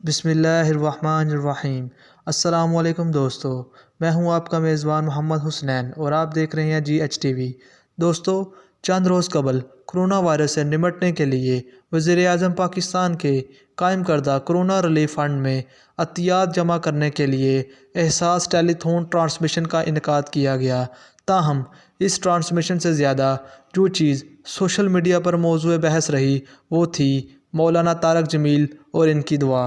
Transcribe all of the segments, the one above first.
बिस्मिल्लाहिर्रहमानिर्रहीम। अस्सलाम वालेकुम दोस्तों, मैं हूं आपका मेज़बान मोहम्मद हुसनैन और आप देख रहे हैं GhTv। दोस्तों, चंद रोज़ कबल कोरोना वायरस से निपटने के लिए वज़ीर-ए-आज़म पाकिस्तान के कायम करदा कोरोना रिलीफ फ़ंड में अतियात जमा करने के लिए एहसास टेलीथॉन ट्रांसमिशन का इनेकाद किया गया। ताहम इस ट्रांसमिशन से ज़्यादा जो चीज़ सोशल मीडिया पर मौज़ूए बहस रही वो थी मौलाना तारक जमील और इनकी दुआ।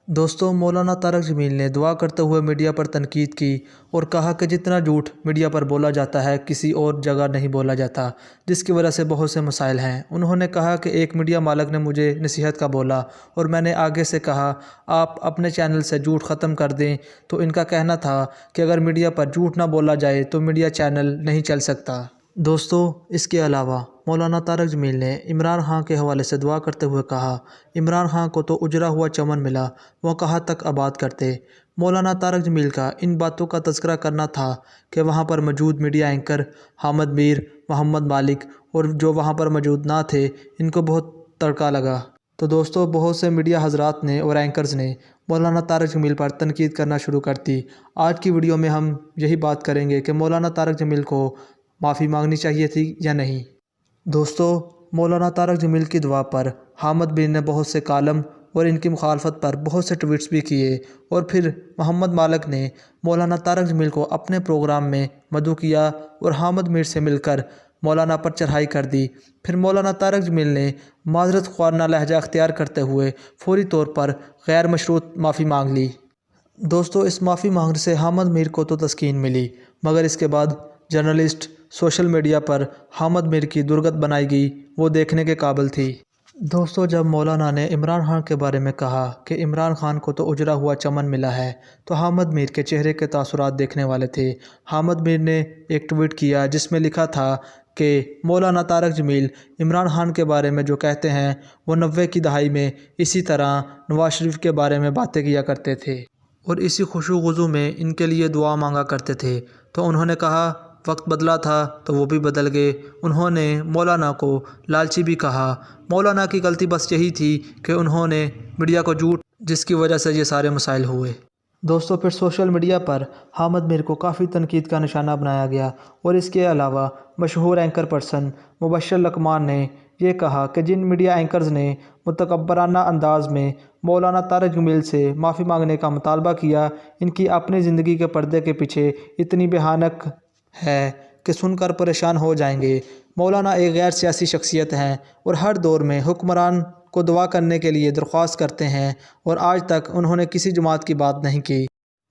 दोस्तों, मौलाना तारक जमील ने दुआ करते हुए मीडिया पर तनकीद की और कहा कि जितना झूठ मीडिया पर बोला जाता है किसी और जगह नहीं बोला जाता, जिसकी वजह से बहुत से मसाइल हैं। उन्होंने कहा कि एक मीडिया मालिक ने मुझे नसीहत का बोला और मैंने आगे से कहा आप अपने चैनल से झूठ ख़त्म कर दें। तो इनका कहना था कि अगर मीडिया पर झूठ ना बोला जाए तो मीडिया चैनल नहीं चल सकता। दोस्तों, इसके अलावा मौलाना तारक जमील ने इमरान खान के हवाले से दुआ करते हुए कहा, इमरान खान को तो उजड़ा हुआ चमन मिला, वो कहाँ तक आबाद करते। मौलाना तारक जमील का इन बातों का तज़किरा करना था कि वहाँ पर मौजूद मीडिया एंकर हामिद मीर, मोहम्मद मालिक और जो वहाँ पर मौजूद ना थे, इनको बहुत तड़का लगा। तो दोस्तों, बहुत से मीडिया हजरात ने और एंकर्स ने मौलाना तारक जमील पर तनकीद करना शुरू कर दी। आज की वीडियो में हम यही बात करेंगे कि मौलाना तारक जमील को माफ़ी मांगनी चाहिए थी या नहीं। दोस्तों, मौलाना तारक जमील की दुआ पर हामिद मिर ने बहुत से कालम और इनकी मुखालफत पर बहुत से ट्वीट्स भी किए और फिर मोहम्मद मालिक ने मौलाना तारक जमील को अपने प्रोग्राम में मदऊ किया और हामिद मिर से मिलकर मौलाना पर चढ़ाई कर दी। फिर मौलाना तारक जमील ने माजरत ख्वारना लहजा अख्तियार करते हुए फौरी तौर पर गैर मशरूत माफ़ी मांग ली। दोस्तों, इस माफ़ी मांगने से हामिद मिर को तो तस्कीन मिली, मगर इसके बाद जर्नलिस्ट सोशल मीडिया पर हामिद मिर की दुर्गत बनाई गई, वो देखने के काबिल थी। दोस्तों, जब मौलाना ने इमरान खान के बारे में कहा कि इमरान खान को तो उजड़ा हुआ चमन मिला है, तो हामिद मिर के चेहरे के तासुरात देखने वाले थे। हामिद मिर ने एक ट्वीट किया जिसमें लिखा था कि मौलाना तारक जमील इमरान खान के बारे में जो कहते हैं वो 90 की दहाई में इसी तरह नवाज शरीफ के बारे में बातें किया करते थे और इसी खुशू गुज़ू में इनके लिए दुआ मांगा करते थे। तो उन्होंने कहा वक्त बदला था तो वो भी बदल गए। उन्होंने मौलाना को लालची भी कहा। मौलाना की गलती बस यही थी कि उन्होंने मीडिया को झूठ, जिसकी वजह से ये सारे मसाइल हुए। दोस्तों, फिर सोशल मीडिया पर हामिद मिर को काफ़ी तनकीद का निशाना बनाया गया और इसके अलावा मशहूर एंकर पर्सन मुबशर लकमान ने ये कहा कि जिन मीडिया एंकर्स ने मुतकब्बराना अंदाज में मौलाना तारक जमील से माफ़ी मांगने का मुतालबा किया, इनकी अपनी ज़िंदगी के पर्दे के पीछे इतनी भयानक है कि सुनकर परेशान हो जाएंगे। मौलाना एक गैर सियासी शख्सियत हैं और हर दौर में हुक्मरान को दुआ करने के लिए दरख्वास्त करते हैं और आज तक उन्होंने किसी जमात की बात नहीं की।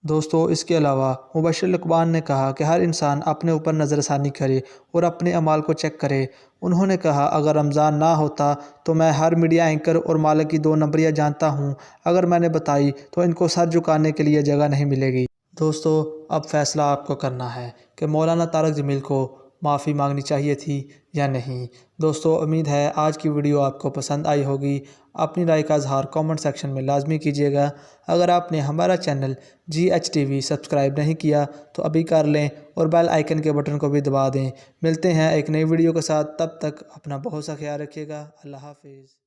दोस्तों, इसके अलावा मुबशर लकमान ने कहा कि हर इंसान अपने ऊपर नज़रसानी करे और अपने अमाल को चेक करे। उन्होंने कहा अगर रमज़ान ना होता तो मैं हर मीडिया एंकर और मालिक की 2 नंबरियाँ जानता हूँ, अगर मैंने बताई तो इनको सर झुकाने के लिए जगह नहीं मिलेगी। दोस्तों, अब फैसला आपको करना है कि मौलाना तारक जमील को माफ़ी मांगनी चाहिए थी या नहीं। दोस्तों, उम्मीद है आज की वीडियो आपको पसंद आई होगी। अपनी राय का इजहार कमेंट सेक्शन में लाजमी कीजिएगा। अगर आपने हमारा चैनल GhTv सब्सक्राइब नहीं किया तो अभी कर लें और बेल आइकन के बटन को भी दबा दें। मिलते हैं एक नई वीडियो के साथ, तब तक अपना बहुत सा ख्याल रखिएगा। अल्लाह हाफिज़।